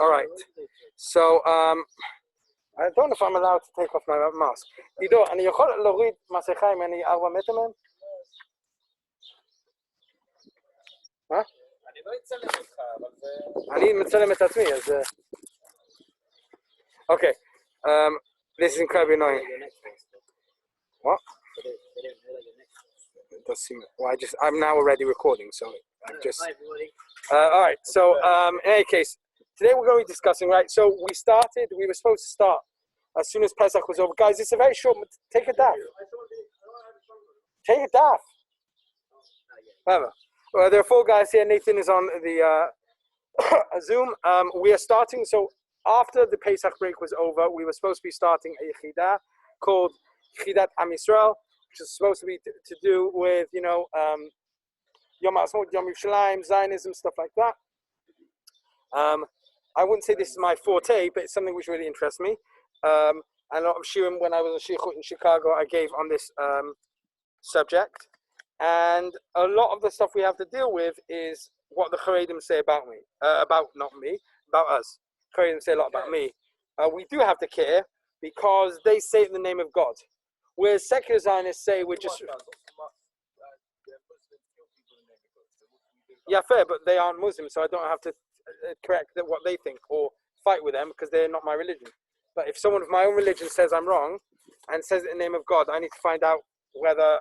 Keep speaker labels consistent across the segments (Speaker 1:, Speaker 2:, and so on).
Speaker 1: All right. So I don't know if I'm allowed to take off my mask. עידו, אני יכול להוריד מסכה אם אני 4 מטר מהם? מה?
Speaker 2: אני לא אצלם אותך, אבל זה...
Speaker 1: אני מצלם את עצמי, אז... Okay. This is incredibly annoying. What? It does seem... Well, I'm now already recording, so I'm just... all right, so in any case, today we're going to be discussing, right, so we were supposed to start as soon as Pesach was over. Guys, it's a very short... Take a daf. Take a daf. Whatever. Well, there are 4 guys here. Nathan is on the Zoom. We are starting, so after the Pesach break was over, we were supposed to be starting a Yechidah called Yechidat Am Yisrael, which is supposed to be to do with, you know, Yom HaAtzmaut, Yom Yerushalayim, Zionism, stuff like that. I wouldn't say this is my forte, but it's something which really interests me. And a lot of shiurim when I was a sheikhut in Chicago, I gave on this subject. And a lot of the stuff we have to deal with is what the Charedim say about me, about us. Charedim say a lot about me. We do have to care because they say it in the name of God. Whereas secular Zionists say we're just... Yeah, fair, but they aren't Muslims, so I don't have to correct what they think or fight with them because they're not my religion. But if someone of my own religion says I'm wrong and says it in the name of God, I need to find out whether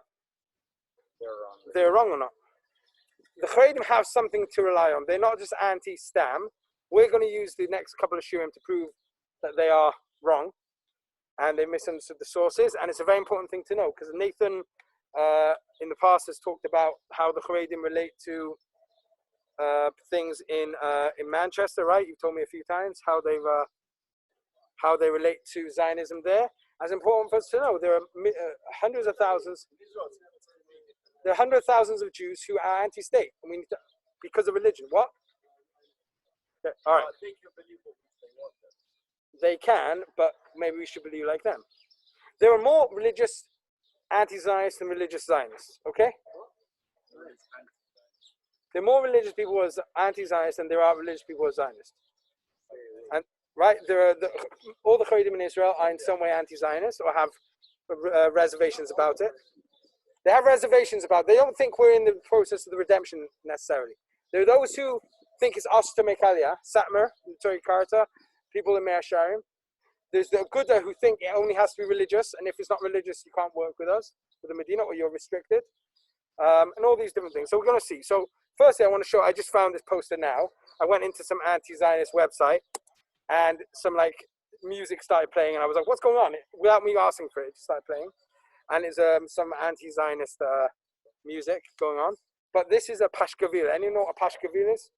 Speaker 1: they're wrong or not. The Charedim have something to rely on. They're not just anti-Stam. We're going to use the next couple of shiurim to prove that they are wrong and they misunderstood the sources. And it's a very important thing to know because Nathan in the past has talked about how the Charedim relate to things in Manchester, right? You've told me a few times how they relate to Zionism there. As important for us to know, there are hundreds of thousands. There are hundreds of thousands of Jews who are anti-state. I mean, because of religion. What? Okay, all right. They can, but maybe we should believe like them. There are more religious anti-Zionists than religious Zionists. Okay? There are more religious people who are anti-Zionist than there are religious people who are Zionist. And right, there are all the Charedim in Israel are in some way anti-Zionist or have reservations about it. They have reservations about it. They don't think we're in the process of the redemption necessarily. There are those who think it's us to make Aliyah, Satmar, Tori Karta, people in Meir Sharim. There's the Gudda who think it only has to be religious, and if it's not religious, you can't work with us, with the Medina, or you're restricted. And all these different things. So we're going to see. So firstly, I want to show, I just found this poster now. I went into some anti-Zionist website, and some like music started playing, and I was like, what's going on? Without me asking for it, it just started playing. And it's some anti-Zionist music going on. But this is a Pashkavil. Anyone know what a Pashkavil is?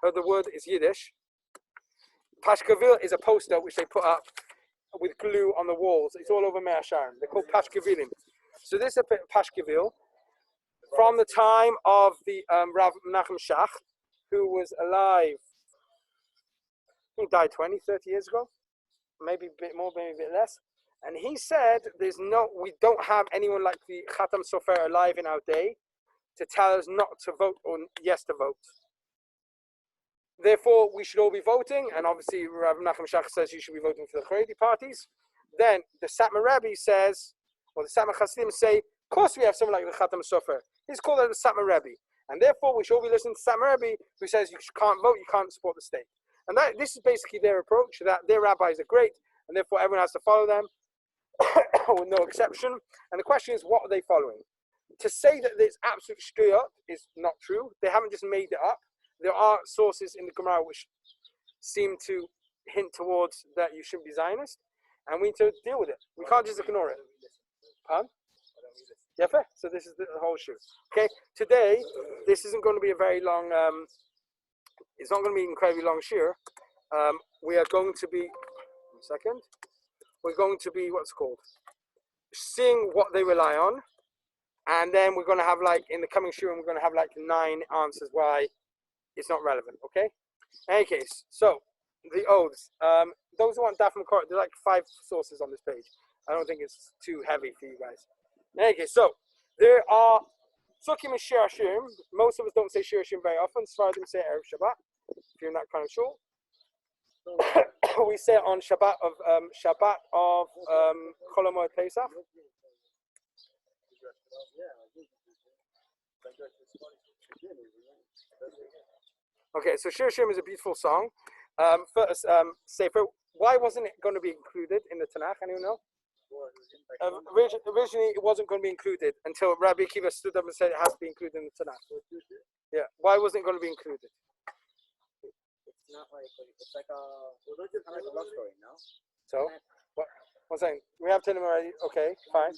Speaker 1: Heard the word? It's Yiddish. Pashkavil is a poster which they put up with glue on the walls. It's all over Meir Sharon. They're called Pashkavilim. So this is a Pashkavil from the time of the Rav Menachem Shach, who was alive, I think died 20, 30 years ago. Maybe a bit more, maybe a bit less. And he said, we don't have anyone like the Khatam Sofer alive in our day to tell us not to vote or yes to vote. Therefore, we should all be voting. And obviously, Rav Menachem Shach says you should be voting for the Haredi parties. Then the Satmar Rebbe says, or the Satmar Chassidim say, of course we have someone like the Khatam Sofer. He's called the Satmar Rebbe. And therefore, we should all be listening to Satmar Rebbe, who says you can't vote, you can't support the state. And this is basically their approach, that their rabbis are great, and therefore everyone has to follow them. With no exception. And the question is, what are they following? To say that it's absolute shkuyot is not true. They haven't just made it up. There are sources in the Gemara which seem to hint towards that you shouldn't be Zionist, and we need to deal with it. We can't just ignore it. Huh? Yeah, fair. So this is the whole shoe. Okay, today this isn't going to be a very long. It's not going to be an incredibly long shiur. We are going to be. 1 second. We're going to be seeing what they rely on, and then we're going to have like in the coming shiur, we're going to have like 9 answers why it's not relevant. Okay. In any case, so the oaths. Those who want Daf Makor, there's like 5 sources on this page. I don't think it's too heavy for you guys. In any case, so there are Sukkim and Shir Hashirim. Most of us don't say Shir Hashirim very often. Sfaradim say Erev Shabbat. If you're in that kind of shul. we say it on Shabbat of Chol Hamoed Pesach. Okay, so Shir Shirim is a beautiful song. First, Sefer. Why wasn't it going to be included in the Tanakh? Anyone know? Originally, it wasn't going to be included until Rabbi Akiva stood up and said it has to be included in the Tanakh. Yeah. Why wasn't it going to be included?
Speaker 2: It's not like it's like a love story, no?
Speaker 1: So, what? One second. We have Tehillim already. Okay, fine.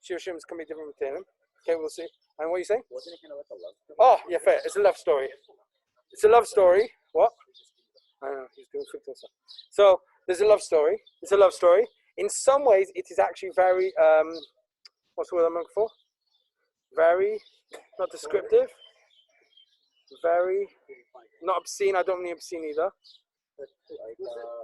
Speaker 1: Shir Shirim can be different from Tehillim. Okay, we'll see. And what are you saying?
Speaker 2: Wasn't it kind of like a love story?
Speaker 1: Oh, yeah, fair. It's a love story. It's a love story. What? I don't know. He's doing something. So there's a love story. It's a love story. In some ways, it is actually very. What's the word I'm looking for? Very, not descriptive. Very, not obscene. I don't mean obscene either.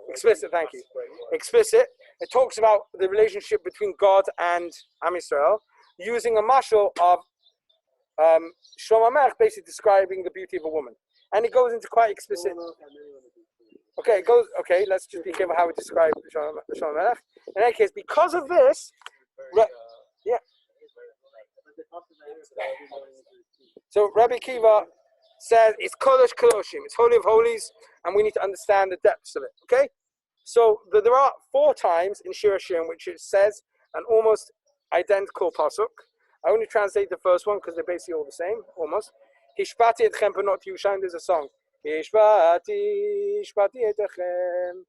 Speaker 1: Explicit. Thank you. Explicit. It talks about the relationship between God and Am Yisrael, using a mashal of Shlomo Melech, basically describing the beauty of a woman, and it goes into quite explicit. Okay, it goes. Okay, let's just be careful how we describe Shlomo Melech. In any case, because of this, yeah. So Rabbi Akiva says it's Kodesh Kodoshim, it's Holy of Holies, and we need to understand the depths of it. Okay, so there are 4 times in Shir Hashirim which it says an almost identical pasuk. I only translate the first one because they're basically all the same, almost. Hishpati etchem benot Yerushalayim. There's a song. Hishpati etchem.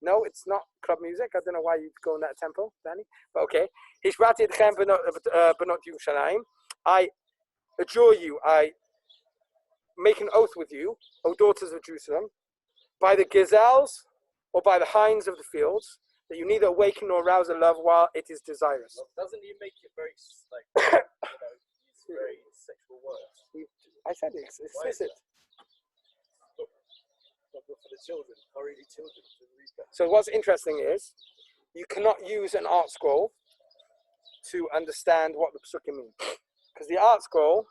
Speaker 1: No, it's not club music. I don't know why you'd go in that tempo, Danny. But okay. Hishpati etchem benot Yerushalayim. I adjure you. I make an oath with you, O daughters of Jerusalem, by the gazelles or by the hinds of the fields, that you neither awaken nor arouse a love while it is desirous.
Speaker 2: Well, doesn't he make it very like use very sexual words?
Speaker 1: I said it's explicit.
Speaker 2: For the children, already children to read that.
Speaker 1: So what's interesting is you cannot use an art scroll to understand what the psukim mean, because the art scroll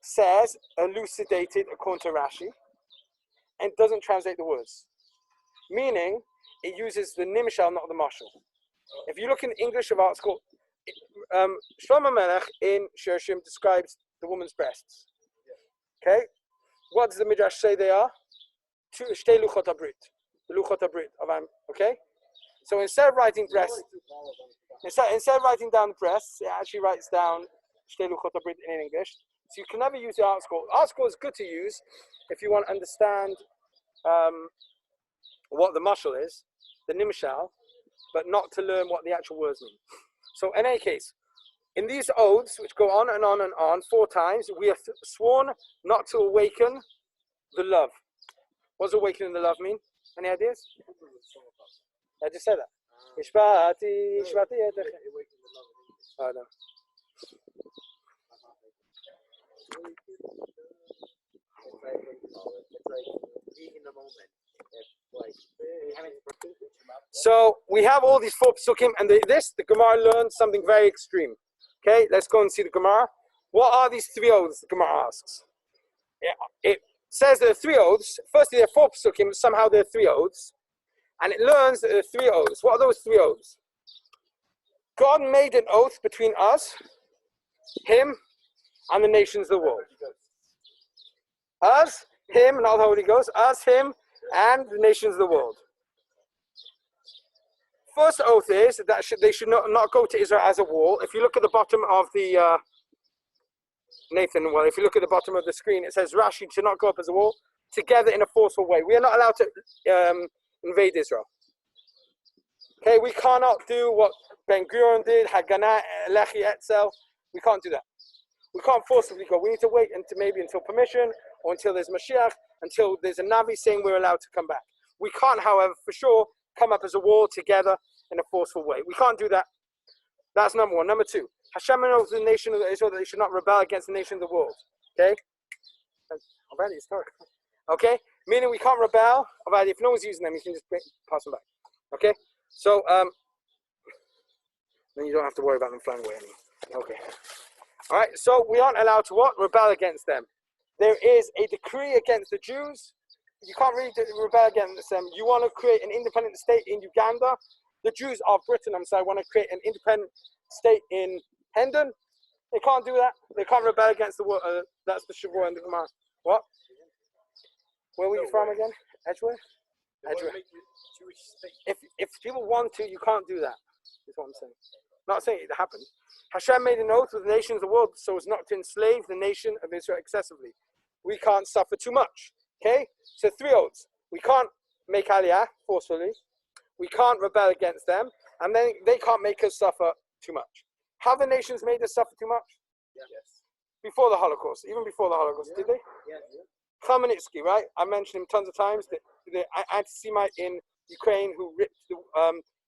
Speaker 1: says elucidated according to Rashi and doesn't translate the words, meaning it uses the nimshal, not the mashal. If you look in the English of art scroll, Shlomo Melech in Shir Hashirim describes the woman's breasts. Okay, what does the Midrash say they are? Shtei luchot habrit, the luchot habrit of Am. Okay, so instead of writing breasts, instead of writing down the breasts, it actually writes down Shtei luchot habrit in English. So you can never use the art scroll. Art scroll is good to use if you want to understand what the mashal is, the nimshal, but not to learn what the actual words mean. So in any case, in these oaths, which go on and on and on 4 times, we are sworn not to awaken the love. What does awakening the love mean? Any ideas? I just said that. Ishpati, Ishpati. Oh, no. So we have all these 4 psukim, and the Gemara learns something very extreme. Okay, let's go and see the Gemara. What are these 3 oaths? The Gemara asks. It says there are 3 oaths. Firstly, there are 4 psukim. Somehow there are 3 oaths, and it learns that there are 3 oaths. What are those 3 oaths? God made an oath between us, Him, and the nations of the world. Us, Him, not the Holy Ghost. Us, Him, and the nations of the world. First oath is that they should not go to Israel as a wall. If you look at the bottom of the if you look at the bottom of the screen, it says Rashi should not go up as a wall together in a forceful way. We are not allowed to invade Israel. Okay, we cannot do what Ben Gurion did, Haganah, Lechi, Etzel. We can't do that. We can't forcibly go. We need to wait until permission, or until there's Mashiach, until there's a Navi saying we're allowed to come back. We can't, however, for sure, come up as a wall together in a forceful way. We can't do that. That's number 1. Number 2, Hashem knows the nation of Israel that they should not rebel against the nation of the world. Okay? Already, it's dark. Okay? Meaning we can't rebel. Already, if no one's using them, you can just pass them back. Okay? So, then you don't have to worry about them flying away anymore. Okay. Alright, so we aren't allowed to what? Rebel against them. There is a decree against the Jews you can't really rebel against them. You want to create an independent state in Uganda. The Jews of Britain, I'm sorry, want to create an independent state in Hendon. They can't do that. They can't rebel against the word. That's the Shavua and the Gemara. What? Where were you from again? Edgeware? Edgeware. If people want to, you can't do that. Is what I'm saying. Not saying it happened. Hashem made an oath with the nations of the world so as not to enslave the nation of Israel excessively. We can't suffer too much. Okay? So 3 oaths. We can't make Aliyah forcefully. We can't rebel against them. And then they can't make us suffer too much. Have the nations made us suffer too much?
Speaker 2: Yes.
Speaker 1: Before the Holocaust. Even before the Holocaust, did they?
Speaker 2: Yes.
Speaker 1: Khmelnytsky, right? I mentioned him tons of times. The anti-Semite in Ukraine who ripped the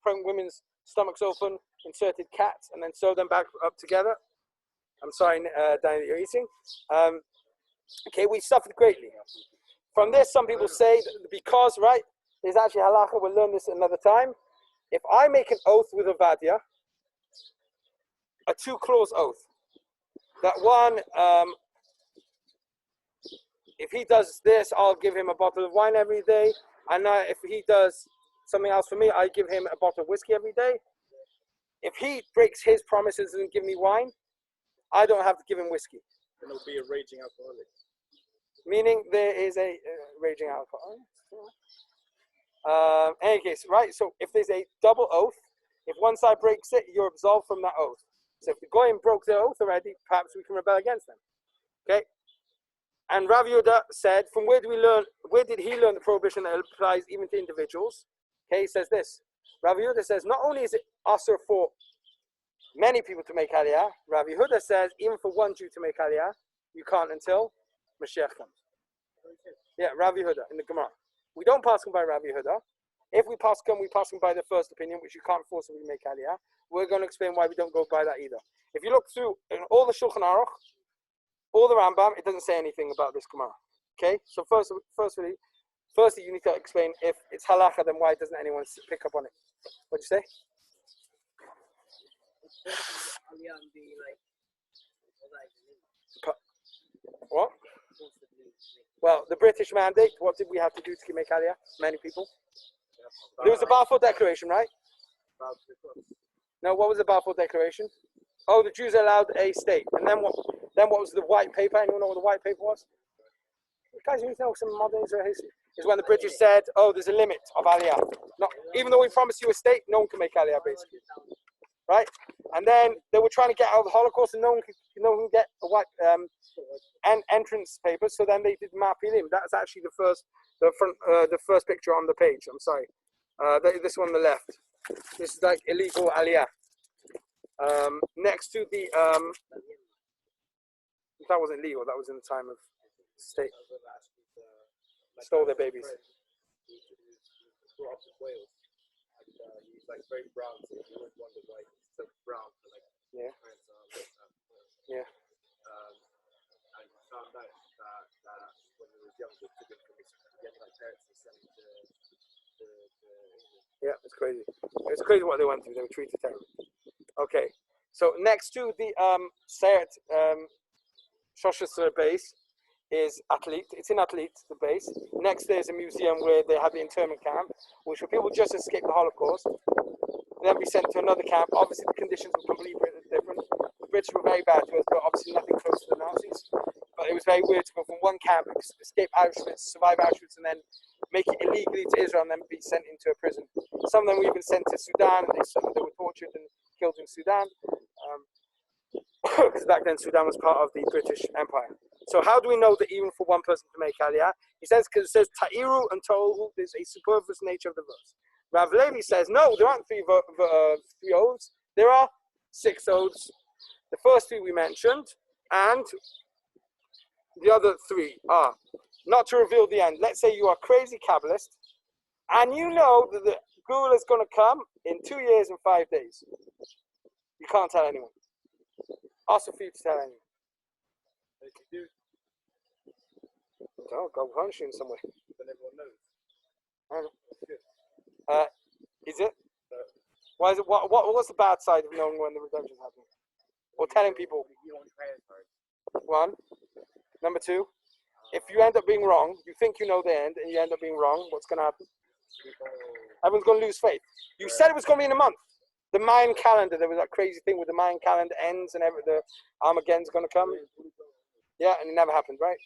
Speaker 1: pregnant women's stomachs open, inserted cats, and then sewed them back up together. I'm sorry, Danny, that you're eating. Okay, we suffered greatly. From this, some people say that because, right, there's actually halacha, we'll learn this another time. If I make an oath with a vadia, a 2-clause oath, that one, if he does this, I'll give him a bottle of wine every day, and if he does something else for me, I give him a bottle of whiskey every day. If he breaks his promises and give me wine, I don't have to give him whiskey.
Speaker 2: And it'll be a raging alcoholic.
Speaker 1: Meaning there is a raging alcoholic. Any case, right? So if there's a double oath, if one side breaks it, you're absolved from that oath. So if the Goyim broke their oath already, perhaps we can rebel against them. Okay? And Rav Yehuda said, from where did he learn the prohibition that applies even to individuals? Okay, he says this. Rav Yehuda says, not only is it usher for many people to make Aliyah, Rav Yehuda says, even for one Jew to make Aliyah, you can't until Mashiach comes. Yeah, Rav Yehuda in the Gemara. We don't pass him by Rav Yehuda. If we pass him by the first opinion, which you can't forcibly make Aliyah. We're going to explain why we don't go by that either. If you look through in all the Shulchan Aruch, all the Rambam, it doesn't say anything about this Gemara. Okay, so firstly, you need to explain if it's halacha, then why doesn't anyone pick up on it? What'd you say? What? Well, the British mandate, what did we have to do to make Aliyah? Many people. There was the Balfour Declaration, right? No, what was the Balfour Declaration? Oh, the Jews allowed a state. And then what? Then what was the white paper? Anyone know what the white paper was? You guys need to know some modern Israel history. Is when the British said, oh, there's a limit of Aliyah. Not, even though we promised you a state, no one can make Aliyah, basically. Right? And then they were trying to get out of the Holocaust and no one could get a white entrance paper. So then they did Mapilim. That's actually the first picture on the page. I'm sorry. This one on the left. This is like illegal Aliyah. Next to the that wasn't legal. That was in the time of state. Stole their babies. He's like very brown, so you always wonder why he's so brown. Like, yeah. Yeah. And he found out that when he was younger, took him from his parents and sent him to England. Yeah, it's crazy. It's crazy what they went through. They were treated terribly. Okay. So next to the Seret Shoshester base is Atlit. It's in Atlit, the base. Next there's a museum where they have the internment camp, which were people just escaped the Holocaust, then be sent to another camp. Obviously the conditions were completely different. The British were very bad to us, but obviously nothing close to the Nazis. But it was very weird to go from one camp, escape Auschwitz, survive Auschwitz, and then make it illegally to Israel and then be sent into a prison. Some of them were even sent to Sudan, and they were tortured and killed in Sudan. Because back then Sudan was part of the British Empire. So how do we know that even for one person to make Aliyah? He says, because it says Ta'iru and Tohu, there's a superfluous nature of the verse. Rav Levi says, no, there aren't three oaths. There are 6 oaths. The first 3 we mentioned, and the other 3 are not to reveal the end. Let's say you are a crazy Kabbalist, and you know that the Gula is going to come in 2 years and 5 days. You can't tell anyone. Also for you to tell anyone. Oh, go punish you in some way.
Speaker 2: Then everyone knows.
Speaker 1: I don't know. Is it? Why is it? What's the bad side of knowing when the redemption is happening? Or telling people?
Speaker 2: You don't pray for it.
Speaker 1: 1. Number 2. if you end up being wrong, you think you know the end, and you end up being wrong, what's going to happen? Everyone's going to lose faith. You said it was going to be in a month. The Mayan calendar, there was that crazy thing with the Mayan calendar ends and the Armageddon's going to come. Yeah, and it never happened, right?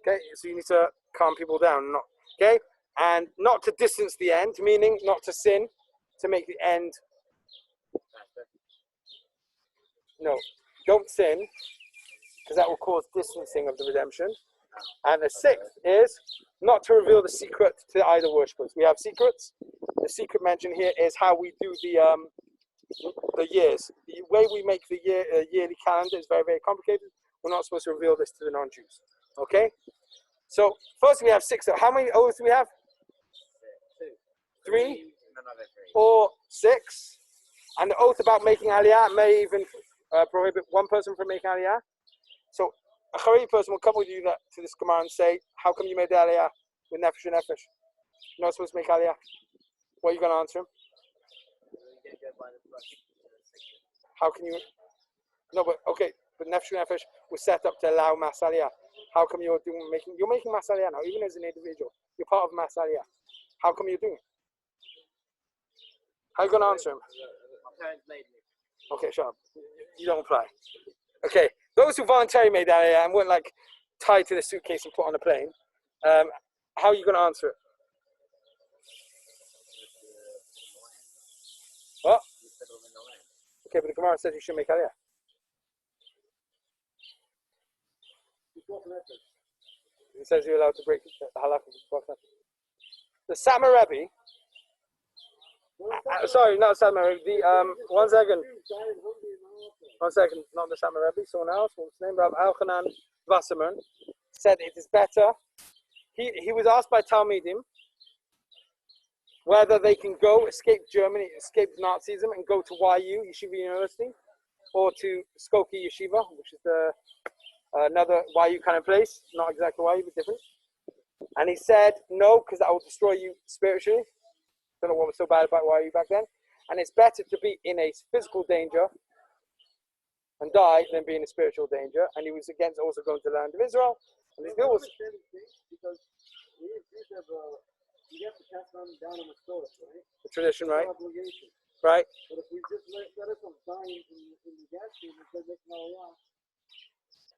Speaker 1: Okay, so you need to calm people down, not okay, and not to distance the end, meaning not to sin, to make the end. No, don't sin, because that will cause distancing of the redemption. And the sixth is not to reveal the secret to the idol worshippers. We have secrets. The secret mentioned here is how we do the years. The way we make the yearly calendar is very, very complicated. We're not supposed to reveal this to the non-Jews. Okay? So first we have six. How many oaths do we have? 3 or 6. And the oath about making aliyah may even prohibit one person from making aliyah. So a Haredi person will come with you to this Gemara and say, how come you made the aliyah with nefesh and nefesh? You're not supposed to make aliyah. What are you going to answer him? How can you? No, but okay, but nefesh and nefesh was set up to allow mass aliyah. How come you're making mass aliyah now, even as an individual? You're part of mass aliyah. How come you're doing it? How are you going to answer him?
Speaker 2: My parents made me.
Speaker 1: Okay, shut up. You don't apply. Okay, those who voluntarily made aliyah and weren't like tied to the suitcase and put on a plane, how are you going to answer it? What? Okay, but the Gemara says you should make aliyah. It says you're allowed to break the halakha of the Prophet. The Satmar Rebbe. Sorry, not Satmar Rebbe. The 1 second. 1 second. Not the Satmar Rebbe. Someone else. What's his name? Rabbi Elchanan Wasserman said it is better. He was asked by Talmidim whether they can go escape Germany, escape Nazism, and go to YU Yeshiva University, or to Skokie Yeshiva, which is another YU kind of place, not exactly YU, but different. And he said no, because that will destroy you spiritually. Don't know what was so bad about YU back then. And it's better to be in a physical danger and die than be in a spiritual danger. And he was against also going to the land of Israel. And these people was
Speaker 2: because you have to pass them down on the source, right?
Speaker 1: the tradition, right?
Speaker 2: Obligation.
Speaker 1: Right.
Speaker 2: But if we just let us dying in the gas station and say make no aliyah,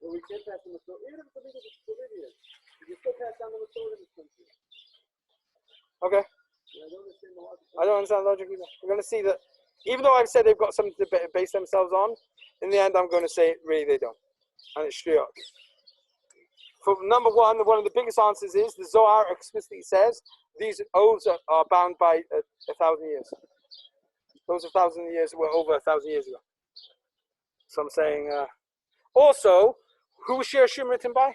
Speaker 2: well, we can't pass them the source. Even if it's illegal to Bolivia, you still pass down the source in this country.
Speaker 1: Okay.
Speaker 2: Yeah, I don't understand the logic.
Speaker 1: I don't understand the logic either. We're going to see that, even though I've said they've got something to base themselves on, in the end I'm going to say really they don't. And it's shliach. For number one of the biggest answers is the Zohar explicitly says these oaths are bound by 1,000 years. Those 1,000 years were over 1,000 years ago. So I'm saying, also, who was Shir Hashim written by?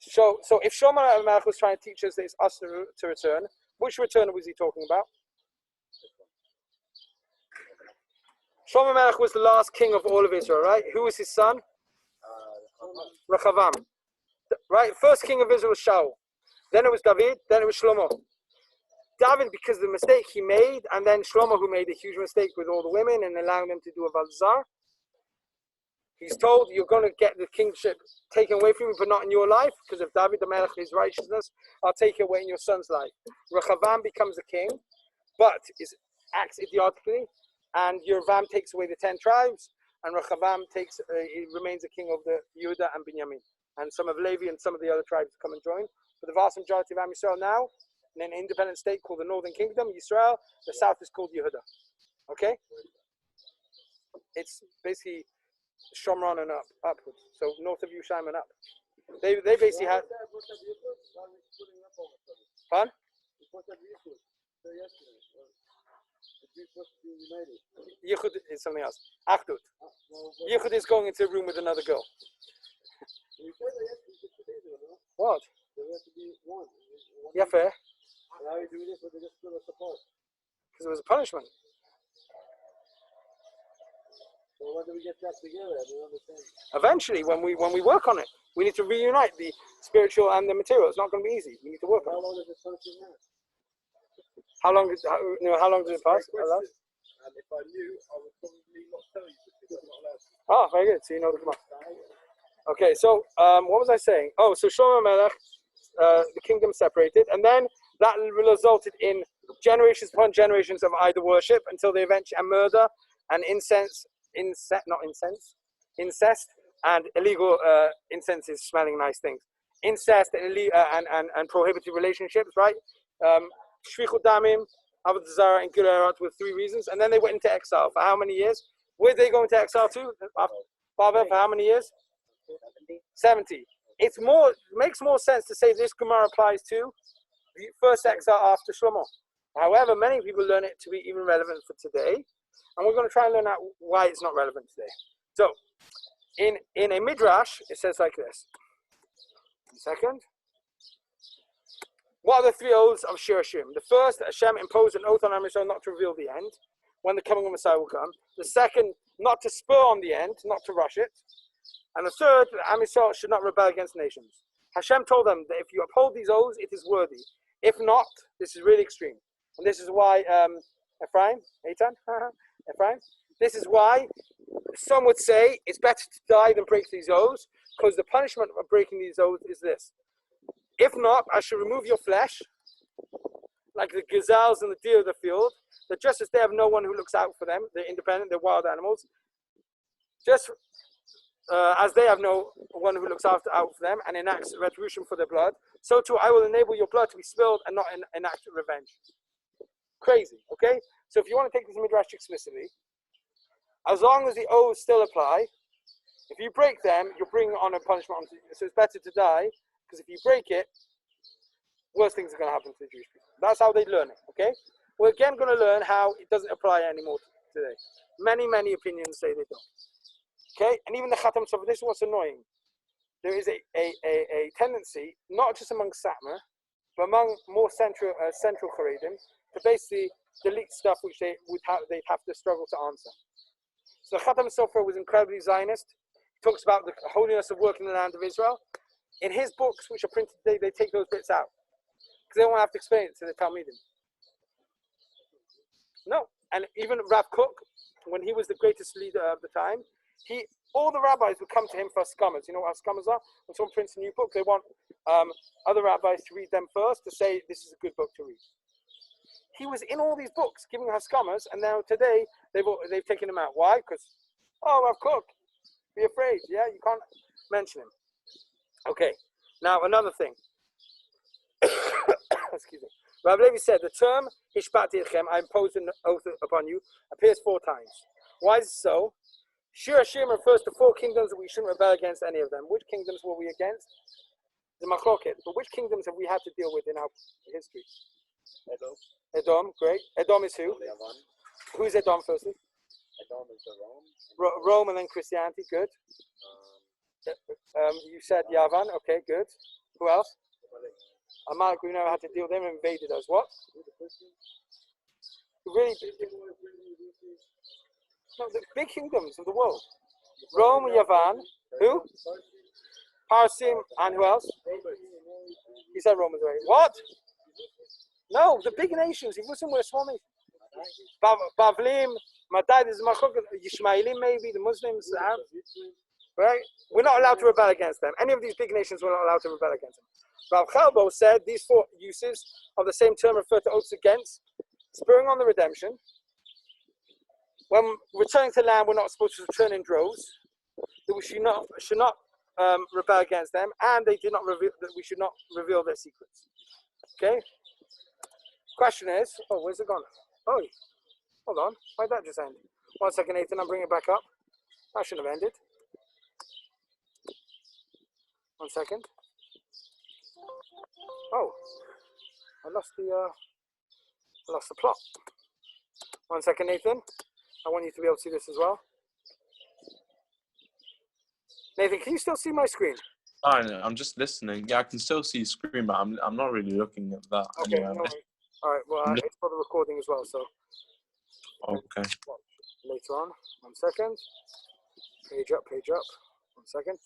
Speaker 1: So if Shlomo Melech was trying to teach us that it's us to return, which return was he talking about? Shlomo Melech was the last king of all of Israel, right? Who was his son? Rechavam. Right? First king of Israel was Shaul. Then it was David. Then it was Shlomo. David, because of the mistake he made, and then Shlomo, who made a huge mistake with all the women and allowing them to do a Valzar. He's told you're going to get the kingship taken away from you, but not in your life, because of David the Melech, his righteousness. I'll take it away in your son's life. Rechavam becomes the king, but acts idiotically, and Yerovam takes away the 10 tribes, and Rechavam he remains the king of the Yehuda and Binyamin, and some of Levi and some of the other tribes come and join. But the vast majority of Am Yisrael now, in an independent state called the Northern Kingdom, Yisrael, the south is called Yehuda. Okay? It's basically Shomron and upwards. So north of Yerushalayim and up. They basically had. Pardon? Yichud is something else. Achdut. Yichud is going into a room with another girl. What? Yeah, fair. Because it was a punishment.
Speaker 2: Well, when do we get that together? I don't understand.
Speaker 1: Eventually, when we work on it, we need to reunite the spiritual and the material. It's not going to be easy. We need to work on it.
Speaker 2: How long does this function last?
Speaker 1: How long does it pass?
Speaker 2: And if I knew, I would probably not tell you because I'm not allowed to.
Speaker 1: Oh, very good. So you know the Gemara. Okay, so what was I saying? Oh, so Shlomo Melech, the kingdom separated, and then that resulted in generations upon generations of idol worship until they eventually and murder and incest, and illegal incense is smelling nice things, incest and prohibited relationships, right? Shvichut damim, Avodah Zarah, and Gilui were 3 reasons, and then they went into exile for how many years? Where did they go into exile to? Bava, for how many years? 70. It makes more sense to say this Gemara applies to the first exile after Shlomo. However, many people learn it to be even relevant for today, and we're going to try and learn out why it's not relevant today. So, in a midrash, it says like this. 1 second. What are the 3 oaths of Shir Hashem? The first, Hashem imposed an oath on Am Yisrael not to reveal the end, when the coming of Messiah will come. The second, not to spur on the end, not to rush it. And the third, Am Yisrael should not rebel against nations. Hashem told them that if you uphold these oaths, it is worthy. If not, this is really extreme. And this is why, Ephraim, this is why some would say it's better to die than break these oaths, because the punishment of breaking these oaths is this. If not, I shall remove your flesh, like the gazelles and the deer of the field, that just as they have no one who looks out for them, they're independent, they're wild animals, just as they have no one who looks out for them and enacts retribution for their blood, so too I will enable your blood to be spilled and not enact revenge. Crazy, okay? So if you want to take this midrash explicitly, as long as the oaths still apply, if you break them, you're bringing on a punishment onto you. So it's better to die, because if you break it, worse things are going to happen to the Jewish people. That's how they learn it, okay? We're again going to learn how it doesn't apply anymore today. Many opinions say they don't. Okay, and even the Khatam Sofer, this is what's annoying. There is a tendency, not just among Satmar, but among more central Haredim, to basically delete stuff which they'd have to struggle to answer. So Khatam Sofer was incredibly Zionist. He talks about the holiness of work in the land of Israel. In his books, which are printed today, they take those bits out, because they don't have to explain it to the Talmidim. No, and even Rav Kook, when he was the greatest leader of the time, all the rabbis would come to him for haskamas. You know what haskamas are? When someone prints a new book, they want other rabbis to read them first to say this is a good book to read. He was in all these books giving haskamas, and now today they've taken him out. Why? Because Rav Kook, be afraid. Yeah, you can't mention him. Okay. Now another thing. Excuse me. Rav Levi said the term Hishpati Echem, I imposed an oath upon you, appears 4 times. Why is it so? Shir Hashem refers to 4 kingdoms that we shouldn't rebel against any of them. Which kingdoms were we against? The Machloket. But which kingdoms have we had to deal with in our history? Edom, great. Edom is who? Who's Edom firstly?
Speaker 2: Edom is the Rome.
Speaker 1: Rome and then Christianity, good. You said Yavan, okay, good. Who else? Amalek, we never had to deal with them, invaded us. What? Really? No, the big kingdoms of the world. Rome, Yavan, who? Parsim, and who else? He said Rome was right. What? No, the big nations. He wasn't with small nations. Bavlim, Madai, there's Yishmaelim maybe, the Muslims, the Arabs. Right? We're not allowed to rebel against them. Any of these big nations, we're not allowed to rebel against them. Rav Chalbo said these 4 uses of the same term refer to oaths against spurring on the redemption. When returning to land, we're not supposed to return in droves. That we should not rebel against them, and they did not reveal that we should not reveal their secrets. Okay. Question is, where's it gone? Oh, hold on. Why did that just end? 1 second, Nathan. I'm bringing it back up. That shouldn't have ended. 1 second. Oh, I lost the plot. 1 second, Nathan. I want you to be able to see this as well. Nathan, can you still see my screen?
Speaker 3: I'm just listening. Yeah, I can still see screen, but I'm not really looking at that.
Speaker 1: Okay,
Speaker 3: anyway.
Speaker 1: no, all right. Well, it's for the recording as well, so.
Speaker 3: Okay.
Speaker 1: Later on. 1 second. Page up. 1 second.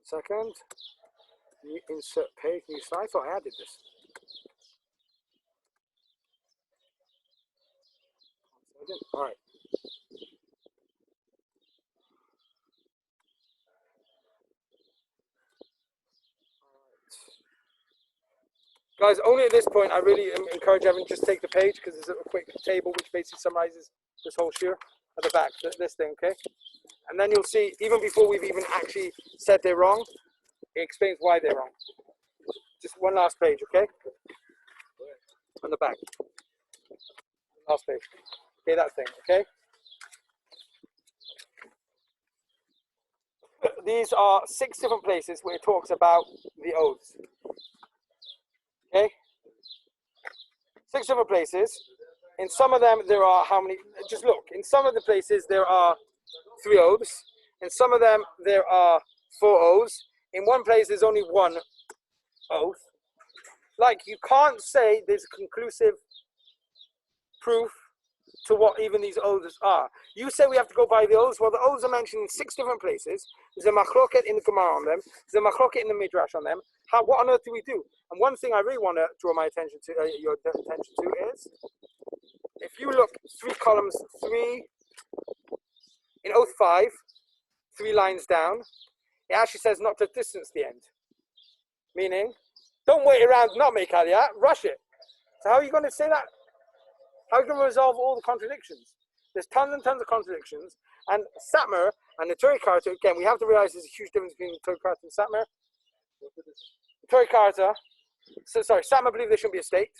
Speaker 1: Second, new insert page, new slide. I thought I added this. All right. Guys, only at this point, I really encourage everyone to just take the page because there's a quick table which basically summarizes this whole shiur at the back, this thing, okay? And then you'll see, even before we've even actually said they're wrong, it explains why they're wrong. Just one last page, okay? On the back. Last page. Okay, that thing, okay? These are 6 different places where it talks about the oaths. Okay? 6 different places. In some of them, there are how many? Just look. In some of the places, there are 3 oaths. In some of them, there are 4 oaths. In one place, there's only 1 oath. Like, you can't say there's conclusive proof to what even these oaths are. You say we have to go by the oaths. Well, the oaths are mentioned in 6 different places. There's a machloket in the Gemara on them. There's a machloket in the Midrash on them. What on earth do we do? And one thing I really want to draw my attention to, your attention to, is if you look 3 columns, 3 in oath 5, 3 lines down, it actually says not to distance the end. Meaning, don't wait around, not make aliyah, rush it. So how are you going to say that? How are you going to resolve all the contradictions? There's tons and tons of contradictions. And Satmar and the Torah Karta, again, we have to realize there's a huge difference between the Torah Karta and Satmar. The Torah Karta, Satmar believe there shouldn't be a state.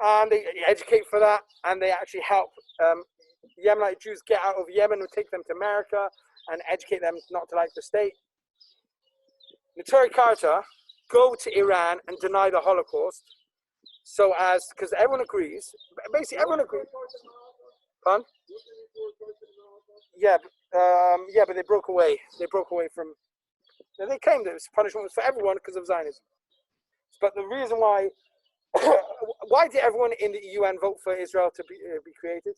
Speaker 1: And they educate for that, and they actually help Yemenite Jews get out of Yemen and take them to America and educate them not to like the state. The Torah Karta go to Iran and deny the Holocaust, so as, because everyone agrees, basically everyone agrees. Pardon? Yeah, but they broke away. They broke away from. They claimed that punishment was for everyone because of Zionism. But the reason why did everyone in the UN vote for Israel to be created?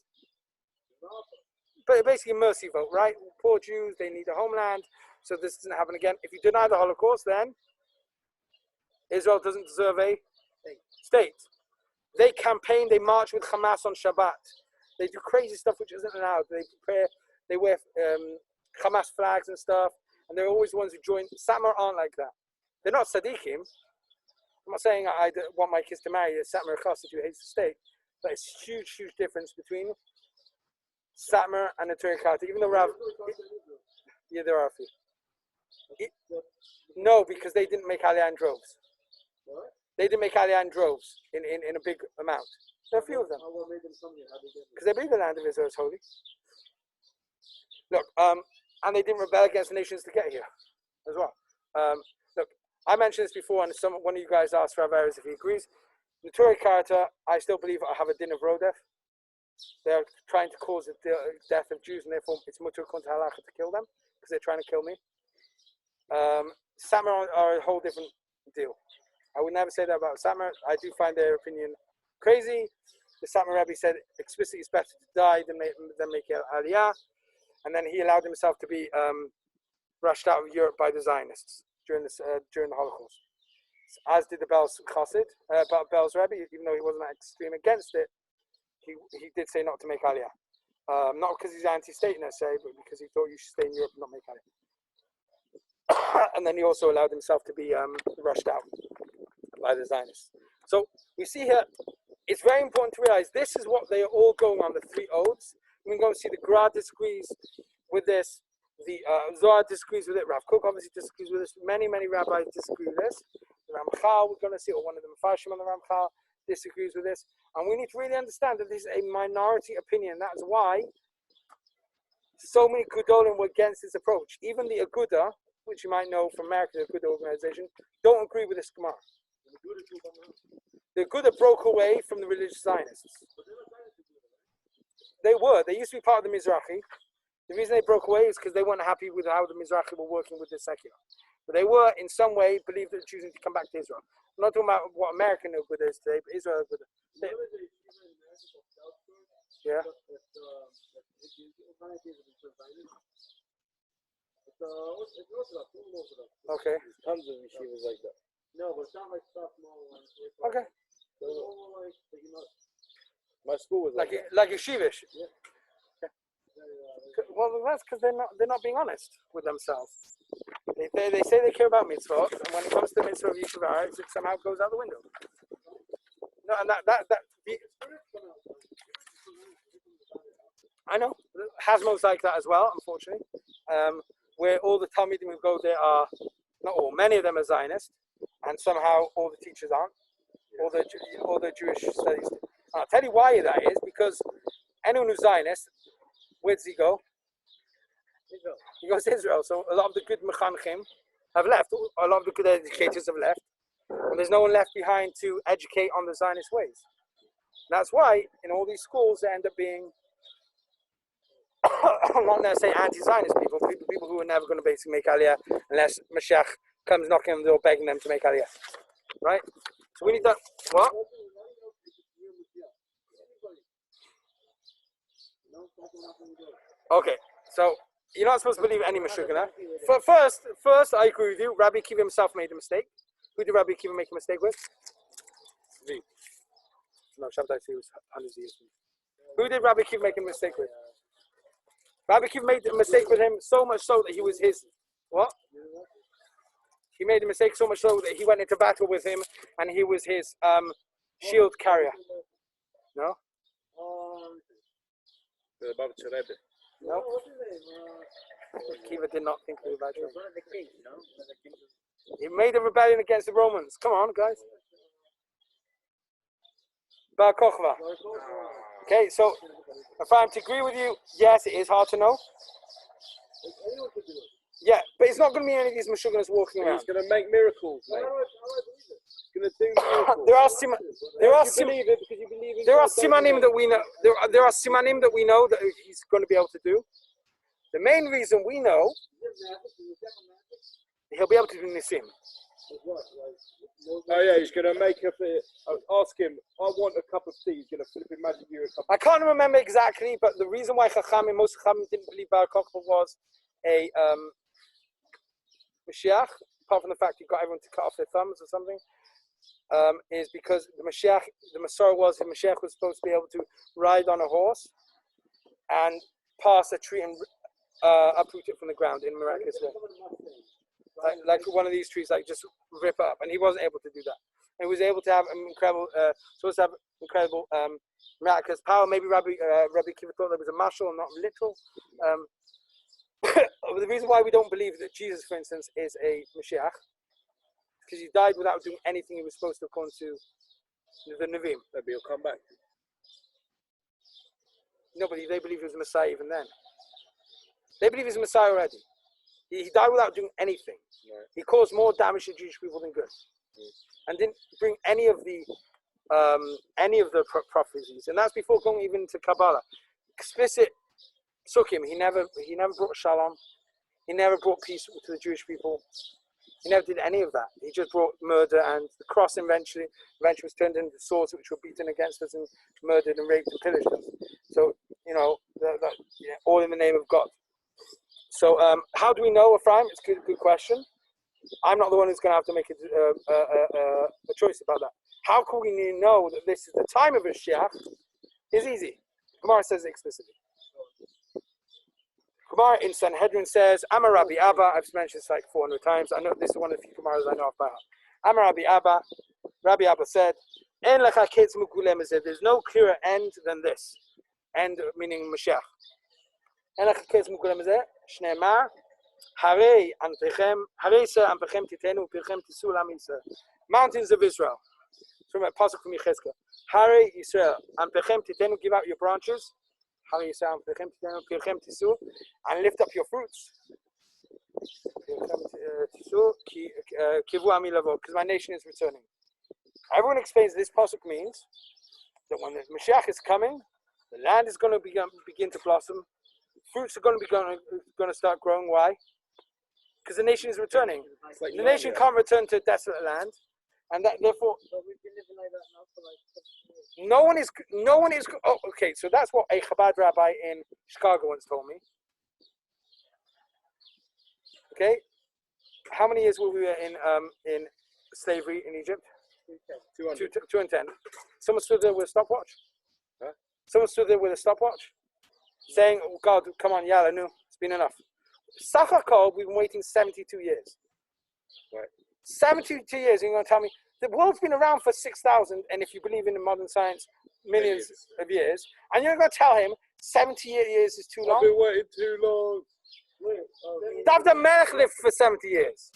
Speaker 1: But basically a mercy vote, right? Poor Jews, they need a homeland, so this doesn't happen again. If you deny the Holocaust, then Israel doesn't deserve a state. They campaign, they march with Hamas on Shabbat. They do crazy stuff which isn't allowed. They prepare, they wear Hamas flags and stuff, and they're always the ones who join. Satmar aren't like that. They're not Sadiqim. I'm not saying I want my kids to marry a Satmar Chassid who hates the state, but it's a huge, huge difference between Satmar and the Torah Karta. Even though Rav, yeah, there are a few. No, because they didn't make Aliyah in droves. They didn't make Aliyah in droves in a big amount. There are a few of them. Because they believe the land of Israel is holy. Look, and they didn't rebel against the nations to get here as well. Look, I mentioned this before, and one of you guys asked Rav Erez if he agrees. In the Torah Karta, I still believe I have a din of rodef. They're trying to cause the death of Jews, and therefore it's mutter kontra halacha to kill them because they're trying to kill me. Satmar are a whole different deal. I would never say that about Satmar. I do find their opinion crazy. The Satmar Rebbe said explicitly it's better to die than make Aliyah, and then he allowed himself to be rushed out of Europe by the Zionists during the Holocaust, as did the Belz Chassid, Belz Rebbe, even though he wasn't that extreme against it. He did say not to make Aliyah. Not because he's anti-state necessarily, but because he thought you should stay in Europe and not make Aliyah. And then he also allowed himself to be rushed out by the Zionists. So we see here, it's very important to realize this is what they are all going on, the 3 oaths. We can go and see the Gra disagrees with this, the Zohar disagrees with it, Rav Kook obviously disagrees with this, many rabbis disagree with this. The Ramchal, we're going to see, or one of the Mepharshim on the Ramchal disagrees with this. And we need to really understand that this is a minority opinion. That's why so many Gedolim were against this approach. Even the Aguda, which you might know from America, the Aguda organization, don't agree with this Gemara. The Aguda broke away from the religious Zionists. They used to be part of the Mizrahi. The reason they broke away is because they weren't happy with how the Mizrahi were working with the secular. But they were, in some way, believed that choosing to come back to Israel. I'm not talking about what American Aguda is today, but Israel Aguda. Yeah. Okay.
Speaker 2: Tons of yeshivas like that. No, but it's not like stuff more.
Speaker 1: Okay.
Speaker 2: My school was
Speaker 1: Like yeshivish.
Speaker 2: Yeah.
Speaker 1: Well, that's because they're not being honest with themselves. They say they care about mitzvot, and when it comes to the mitzvah of yeshiva, it somehow goes out the window. No, and I know. Hasmo's like that as well, unfortunately. Where all the Talmidim who go there are, not all, many of them are Zionist, and somehow all the teachers aren't. All the Jewish studies. And I'll tell you why that is, because anyone who's Zionist, where does he go?
Speaker 2: Israel.
Speaker 1: He goes to Israel. So a lot of the good mechanchim have left. A lot of the good educators have left. And there's no one left behind to educate on the Zionist ways. And that's why in all these schools they end up being, I'm not going to say anti-Zionist people who are never going to basically make Aliyah unless Mashiach comes knocking on the door begging them to make Aliyah. Right? So we need that. What? Okay, so you're not supposed to believe any Meshugana. First, I agree with you. Rabbi Akiva himself made a mistake. Who did Rabbi Akiva make a mistake with? Me. No, Shabbat he was hundreds of years. Who did Rabbi Akiva make a mistake with? Rabbi Akiva made a mistake with him so much so that he was his what? He made a mistake so much so that he went into battle with him, and he was his shield carrier. No.
Speaker 2: The Babcha Rebbe.
Speaker 1: No. Akiva did not think of that. He made a rebellion against the Romans. Come on, guys. Bar Kochva. Okay, so if I'm to agree with you, yes, it is hard to know. Yeah, but it's not going to be any of these Meshuggahs walking around.
Speaker 2: He's going to make miracles, mate. He's going to do miracles.
Speaker 1: There are simanim that we know. There are simanim that we know that he's going to be able to do. The main reason we know he'll be able to do nisim.
Speaker 2: Oh yeah, he's going to make up. Ask him. I want a cup of tea. He's going to flip him magic you a cup.
Speaker 1: I can't remember exactly, but the reason why most Chachamim didn't believe Bar Kokhba was a Mashiach, apart from the fact he got everyone to cut off their thumbs or something, is because the Messiah was the Mashiach was supposed to be able to ride on a horse and pass a tree and uproot it from the ground in a miraculous way. Like one of these trees, like just rip up, and he wasn't able to do that. And he was able to have incredible miraculous power. Maybe Rabbi Akiva thought that was a mashal and not literal. The reason why we don't believe that Jesus, for instance, is a Mashiach, because he died without doing anything he was supposed to, according to the Nevi'im.
Speaker 2: Maybe he'll come back.
Speaker 1: No, but they believe he was a Messiah even then. They believe he's a Messiah already. He died without doing anything.
Speaker 2: Right.
Speaker 1: He caused more damage to Jewish people than good, and didn't bring any of the prophecies. And that's before going even to Kabbalah. Explicit psukim. He never brought shalom. He never brought peace to the Jewish people. He never did any of that. He just brought murder, and the cross eventually was turned into swords which were beaten against us and murdered and raped and pillaged us. So all in the name of God. So how do we know, Ephraim? It's a good question. I'm not the one who's going to have to make a choice about that. How can we know that this is the time of a Mashiach? It's easy. Gemara says it explicitly. Gemara in Sanhedrin says, Amar Rabbi Abba. I've mentioned this like 400 times. I know this is one of the few Gemaras I know off by heart. Amar Rabbi Abba. Rabbi Abba said, En lecha ketz mugulem. There's no clearer end than this. End meaning Mashiach. En lecha ketz mugulem Shneimar. Harei se anpechem titenu upirchem tisul am Yisrael. Mountains of Israel. From a pasuk from Yechezkel. Harei Yisrael anpechem titenu. Give out your branches. Harei Yisrael anpechem titenu upirchem tisul, and lift up your fruits. Kivu ami lavo, because my nation is returning. Everyone explains this pasuk means that when the Mashiach is coming, the land is going to begin to blossom. Fruits are going to start growing. Why? Because the nation is returning. Like the nation can't return to a desolate land, and that therefore no one is. Oh, okay. So that's what a Chabad rabbi in Chicago once told me. Okay, how many years were we in slavery in Egypt?
Speaker 2: 200.
Speaker 1: 210. Someone stood there with a stopwatch.
Speaker 2: Huh?
Speaker 1: Someone stood there with a stopwatch, saying, oh, God, come on, yalla, no, it's been enough. Sachakol, we've been waiting 72 years.
Speaker 3: Right.
Speaker 1: 72 years, and you're going to tell me, the world's been around for 6,000, and if you believe in the modern science, millions of years, and you're going to tell him 70 years is too long?
Speaker 3: I've been waiting too long.
Speaker 1: David Melech lived for 70 years.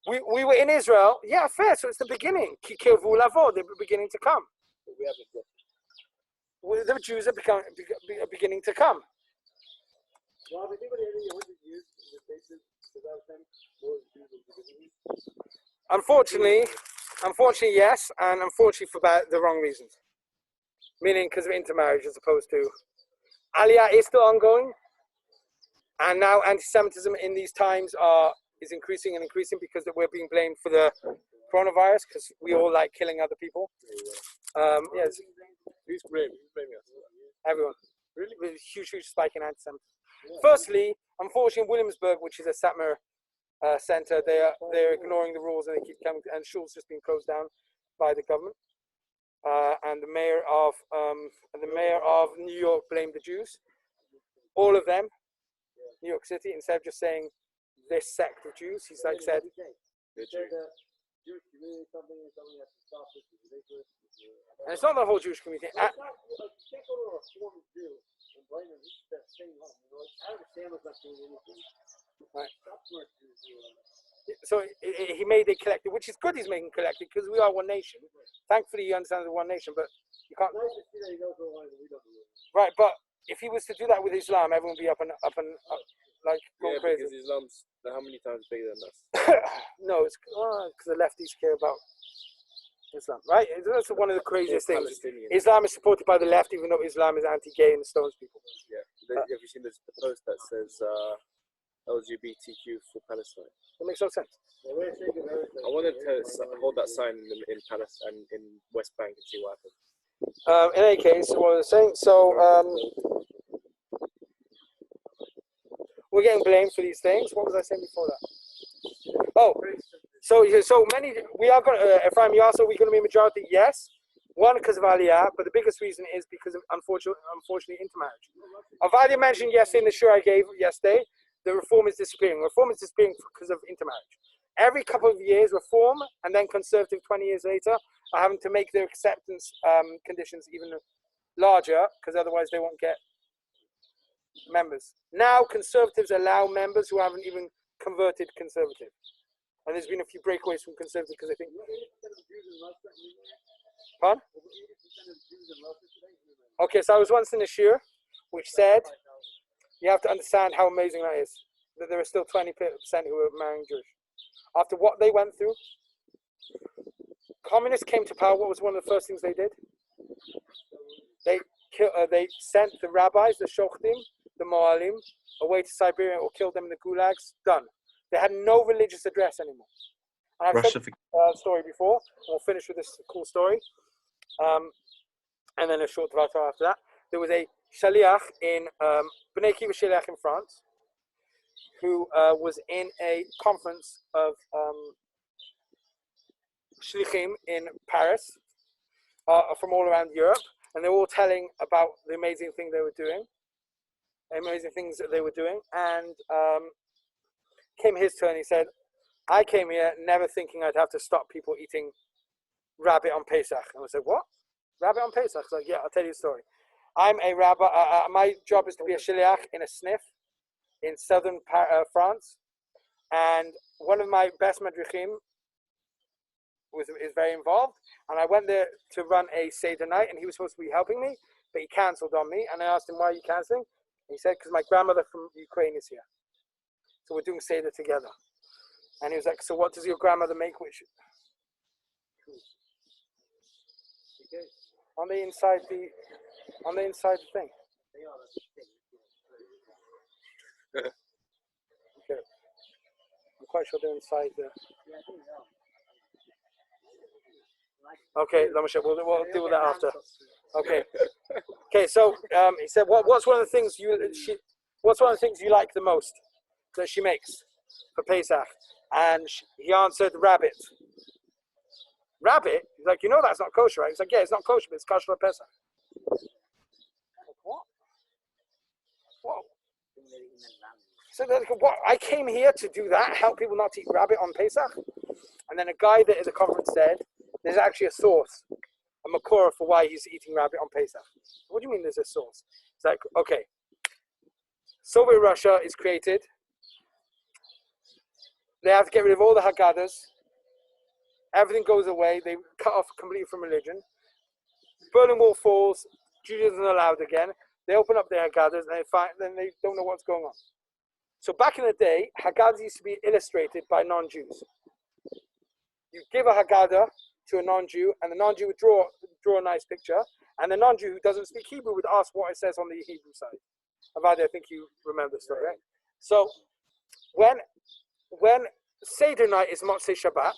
Speaker 1: We were in Israel. Yeah, fair. So it's the beginning. They're beginning to come. The Jews are beginning to come. Unfortunately, yes, and unfortunately for the wrong reasons. Meaning because of intermarriage as opposed to Aliyah is still ongoing, and now anti-Semitism in these times is increasing and increasing because we're being blamed for the coronavirus because we all like killing other people. Yes.
Speaker 3: Who's blaming us?
Speaker 1: Everyone. Really? With a huge spike in anti-Semitism. Firstly, unfortunately, in Williamsburg, which is a Satmar center, they're ignoring the rules and they keep coming. And schools just being closed down by the government. And the mayor of New York blamed the Jews. All of them, New York City, instead of just saying this sect of Jews, he's like said. And it's not the whole Jewish community. Right. So he made it collective, which is good. He's making collective because we are one nation. Thankfully, he understands the one nation, but you can't. Right, but if he was to do that with Islam, everyone would be up and like going crazy.
Speaker 3: Because Islam's how many times bigger than us?
Speaker 1: No, it's because the lefties care about Islam, right? That's one of the craziest things. Islam is supported by the left, even though Islam is anti-gay and stones people.
Speaker 3: Yeah. Have you seen the post that says LGBTQ for Palestine?
Speaker 1: That makes no sense.
Speaker 3: I wanted to hold that sign in Palestine, in West Bank, and see what happens.
Speaker 1: In any case, what I was saying, so we're getting blamed for these things. What was I saying before that? Oh, so many. We are going to. Ephraim, you asked, are we going to be a majority? Yes. One, because of Aliyah, but the biggest reason is because of unfortunately intermarriage. Avadia mentioned yesterday in the shur I gave yesterday, the reform is disappearing. Reform is disappearing because of intermarriage. Every couple of years, reform, and then conservative 20 years later are having to make their acceptance conditions even larger, because otherwise they won't get members. Now conservatives allow members who haven't even converted conservative. And there's been a few breakaways from conservative because I think... Pardon? Okay, so I was once in a shir which said, you have to understand how amazing that is, that there are still 20% who are marrying Jewish. After what they went through, communists came to power. What was one of the first things they did? They sent the rabbis, the shochtim, the moalim, away to Siberia or killed them in the gulags. Done. They had no religious address anymore. And I've said the story before, and we'll finish with this cool story. And then a short dvar after that. There was a shaliach in Bnei Kiva Shaliach in France, who was in a conference of shlichim in Paris from all around Europe, and they were all telling about the amazing thing they were doing, amazing things that they were doing, and came his turn. He said, I came here never thinking I'd have to stop people eating rabbit on Pesach. And I said, what? Rabbit on Pesach? He's like, yeah, I'll tell you a story. I'm a rabbi. My job is to be a shaliach in a sniff in southern France. And one of my best madrichim is very involved. And I went there to run a Seder night, and he was supposed to be helping me, but he cancelled on me. And I asked him, why are you cancelling? And he said, because my grandmother from Ukraine is here. So we're doing Seder together. And he was like, so what does your grandmother make? Which on the inside the thing. Okay. I'm quite sure they're inside the. Okay, we'll deal with that after. Okay. Okay, so he said, what's one of the things you like the most that she makes for Pesach? And he answered, rabbit. Rabbit? He's like, that's not kosher, right? He's like, yeah, it's not kosher, but it's kosher for Pesach. What? What? So what? I came here to do that, help people not to eat rabbit on Pesach. And then a guy that at the conference said, there's actually a source, a makora for why he's eating rabbit on Pesach. What do you mean there's a source? It's like, okay, Soviet Russia is created. They have to get rid of all the Haggadahs. Everything goes away. They cut off completely from religion. Berlin Wall falls. Judaism is allowed again. They open up their Haggadahs and then they don't know what's going on. So back in the day, Haggadahs used to be illustrated by non-Jews. You give a Haggadah to a non-Jew, and the non-Jew would draw a nice picture, and the non-Jew who doesn't speak Hebrew would ask what it says on the Hebrew side. Avadi, I think you remember the story, right? So when Seder night is Motzei Shabbat,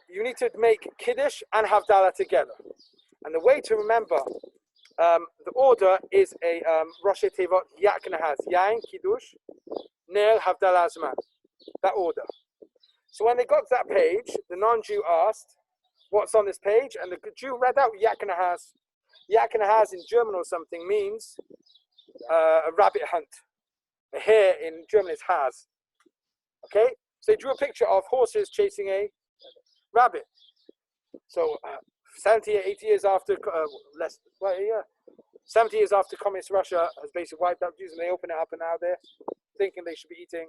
Speaker 1: you need to make Kiddush and Havdalah together. And the way to remember the order is a Rosh Tevot Yak Nahaz, Yain, Kiddush, Ner, Havdalah, Zman. That order. So when they got to that page, the non-Jew asked, what's on this page? And the Jew read out Yak Nahaz. Yak Nahaz in German or something means a rabbit hunt. A hare in German is Has. Okay? So they drew a picture of horses chasing a rabbit. So 70 or 80 years after, 70 years after communist Russia has basically wiped out Jews, and they open it up, and now they're thinking they should be eating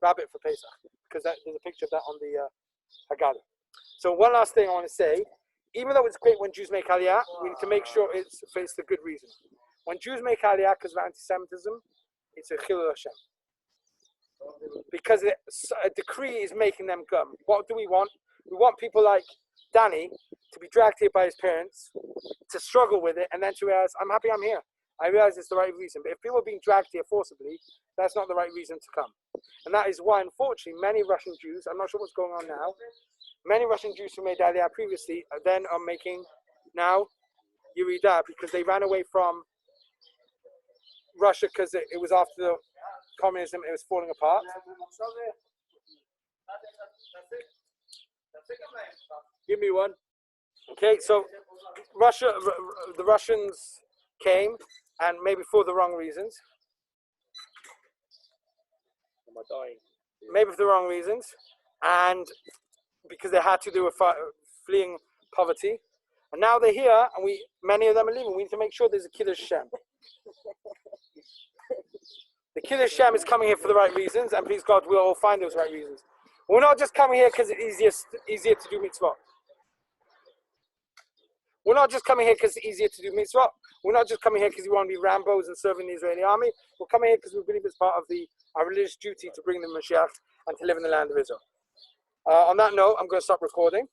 Speaker 1: rabbit for Pesach, because there's a picture of that on the Haggadah. So one last thing I want to say, even though it's great when Jews make Aliyah, we need to make sure it's for the good reason. When Jews make Aliyah because of anti-Semitism, it's a Chilul Hashem. Because a decree is making them gum. What do we want? We want people like Danny to be dragged here by his parents, to struggle with it, and then to realize, I'm happy I'm here. I realize it's the right reason. But if people are being dragged here forcibly, that's not the right reason to come. And that is why, unfortunately, many Russian Jews, I'm not sure what's going on now, many Russian Jews who made Aliyah previously then are making now Yeridah, because they ran away from Russia because it was after the communism, it was falling apart. Give me one. Okay, so the Russians came, and maybe for the wrong reasons.
Speaker 3: Am I dying?
Speaker 1: Maybe for the wrong reasons, and because they had to do with fleeing poverty. And now they're here, and many of them are leaving. We need to make sure there's a Kiddush Shem. The Kiddush Shem is coming here for the right reasons, and please God, we'll all find those right reasons. We're not just coming here because it's easier to do mitzvah. We're not just coming here because it's easier to do mitzvah. We're not just coming here because we want to be Rambos and serving the Israeli army. We're coming here because we believe it's part of our religious duty to bring the Mashiach and to live in the land of Israel. On that note, I'm going to stop recording.